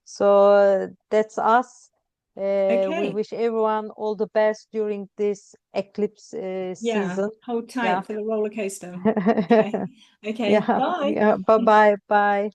so that's us. We Okay. wish everyone all the best during this eclipse Yeah. season. Hold Yeah. tight for the roller coaster. Okay. Okay. Yeah. Bye. Yeah. Bye bye. Bye.